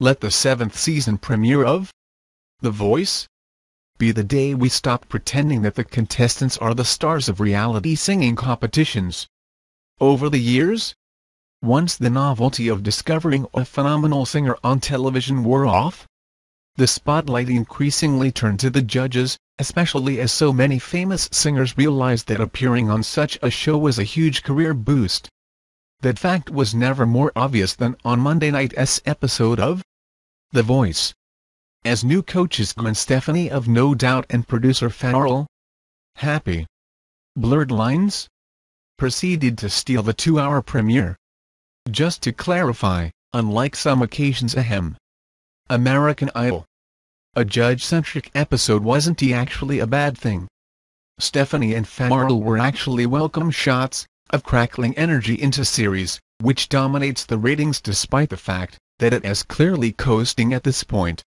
Let the 7th season premiere of The Voice be the day we stop pretending that the contestants are the stars of reality singing competitions. Over the years, once the novelty of discovering a phenomenal singer on television wore off, the spotlight increasingly turned to the judges, especially as so many famous singers realized that appearing on such a show was a huge career boost. That fact was never more obvious than on Monday night's episode of The Voice. As new coaches Gwen Stefani of No Doubt and producer Pharrell, Happy, Blurred Lines, proceeded to steal the 2-hour premiere. Just to clarify, unlike some occasions ahem, American Idol, a judge-centric episode wasn't actually a bad thing. Stefani and Pharrell were actually welcome shots of crackling energy into series, which dominates the ratings despite the fact that it is clearly coasting at this point.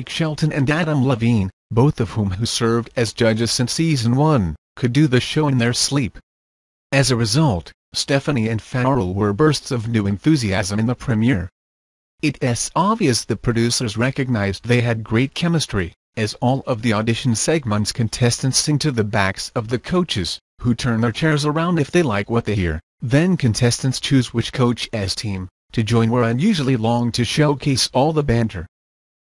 Shelton and Adam Levine, both of who served as judges since season 1, could do the show in their sleep. As a result, Stefani and Pharrell were bursts of new enthusiasm in the premiere. It's obvious the producers recognized they had great chemistry, as all of the audition segments contestants sing to the backs of the coaches, who turn their chairs around if they like what they hear. Then contestants choose which coach's team to join were unusually long to showcase all the banter.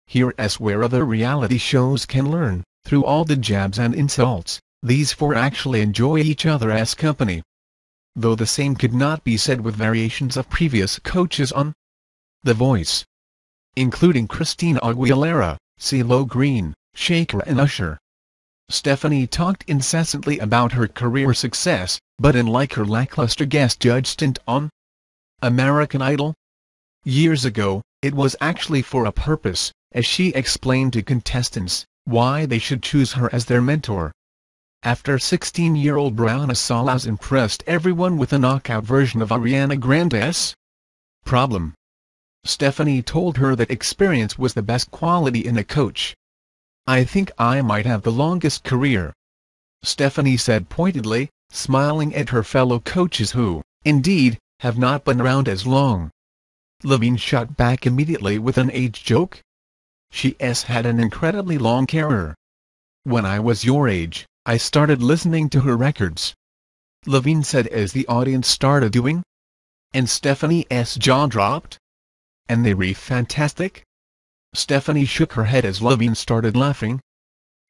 Here's where other reality shows can learn. Through all the jabs and insults, these four actually enjoy each other's company. Though the same could not be said with variations of previous coaches on The Voice, including Christina Aguilera, CeeLo Green, Shakira and Usher. Stefani talked incessantly about her career success, but unlike her lackluster guest judge stint on American Idol years ago, it was actually for a purpose, as she explained to contestants why they should choose her as their mentor. After 16-year-old Brianna Salas impressed everyone with a knockout version of Ariana Grande's Problem, Stefani told her that experience was the best quality in a coach. "I think I might have the longest career," Stefani said pointedly, smiling at her fellow coaches who, indeed, have not been around as long. Levine shot back immediately with an age joke. "She's had an incredibly long career. When I was your age, I started listening to her records," Levine said as the audience started doing. And Stefani's jaw dropped. "And they were fantastic?" Stefani shook her head as Levine started laughing.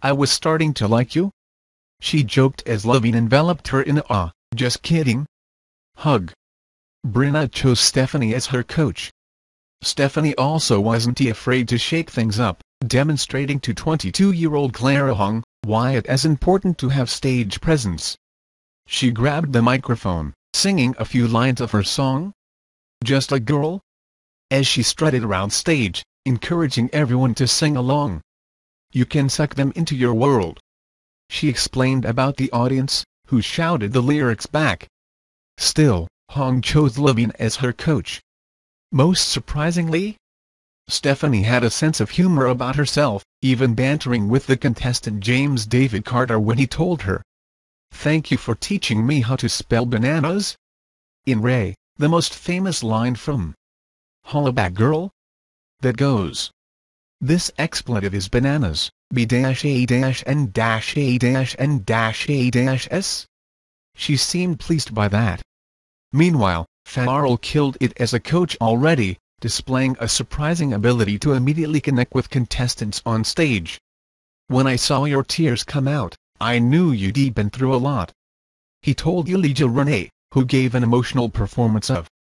"I was starting to like you," she joked as Levine enveloped her in a "just kidding" hug. Brianna chose Stefani as her coach. Stefani also wasn't afraid to shake things up, demonstrating to 22-year-old Clara Hung why it is important to have stage presence. She grabbed the microphone, singing a few lines of her song, "Just a Girl," as she strutted around stage, encouraging everyone to sing along. "You can suck them into your world," she explained about the audience, who shouted the lyrics back. Still, Hong chose Levine as her coach. Most surprisingly, Stefani had a sense of humor about herself, even bantering with the contestant James David Carter when he told her, "Thank you for teaching me how to spell bananas." In Ray, the most famous line from Hollaback Girl, that goes, "This expletive is bananas, B-A-N-N-S." She seemed pleased by that. Meanwhile, Pharrell killed it as a coach already, displaying a surprising ability to immediately connect with contestants on stage. "When I saw your tears come out, I knew you'd been through a lot," he told Elijah Renee, who gave an emotional performance of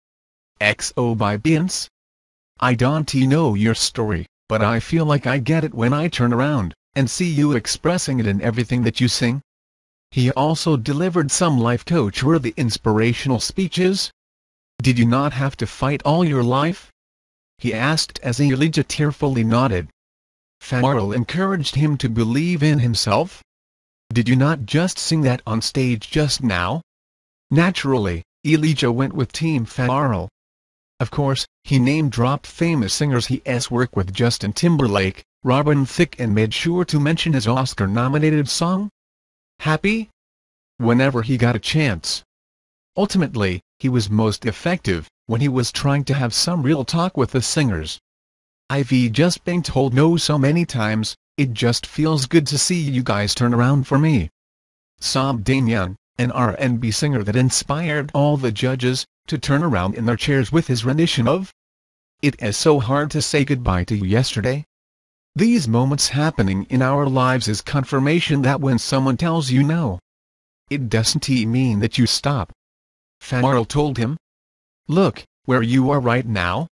XO by Beyonce. "I don't know your story, but I feel like I get it when I turn around and see you expressing it in everything that you sing." He also delivered some life coach-worthy inspirational speeches. "Did you not have to fight all your life?" he asked as Elijah tearfully nodded. Pharrell encouraged him to believe in himself. "Did you not just sing that on stage just now?" Naturally, Elijah went with Team Pharrell. Of course, he name-dropped famous singers he's worked with: Justin Timberlake, Robin Thicke, and made sure to mention his Oscar-nominated song, Happy, whenever he got a chance. Ultimately, he was most effective when he was trying to have some real talk with the singers. I've just been told no so many times, it just feels good to see you guys turn around for me. Sobbed Damien, an R&B singer that inspired all the judges to turn around in their chairs with his rendition of "It is so hard to say goodbye to you yesterday." These moments happening in our lives is confirmation that when someone tells you no, it doesn't mean that you stop. Pharrell told him. "Look, where you are right now."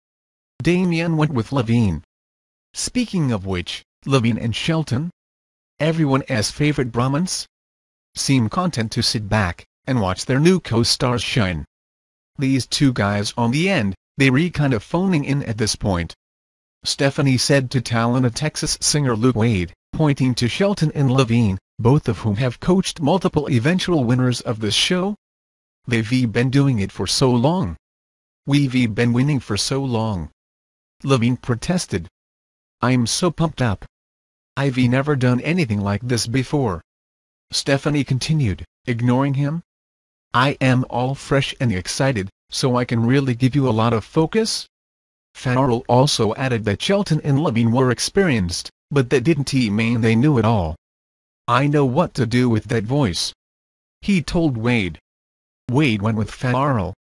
Damien went with Levine. Speaking of which, Levine and Shelton, everyone's favorite Brahmins, seem content to sit back and watch their new co-stars shine. These two guys on the end, they're kind of phoning in at this point. Stefani said to talented Texas singer Luke Wade, pointing to Shelton and Levine, both of whom have coached multiple eventual winners of this show. "They've been doing it for so long. We've been winning for so long." Levine protested. "I'm so pumped up. I've never done anything like this before." Stefani continued, ignoring him. "I am all fresh and excited, so I can really give you a lot of focus." Pharrell also added that Shelton and Levine were experienced, but that didn't mean they knew it all. "I know what to do with that voice," he told Wade. Wade went with Pharrell.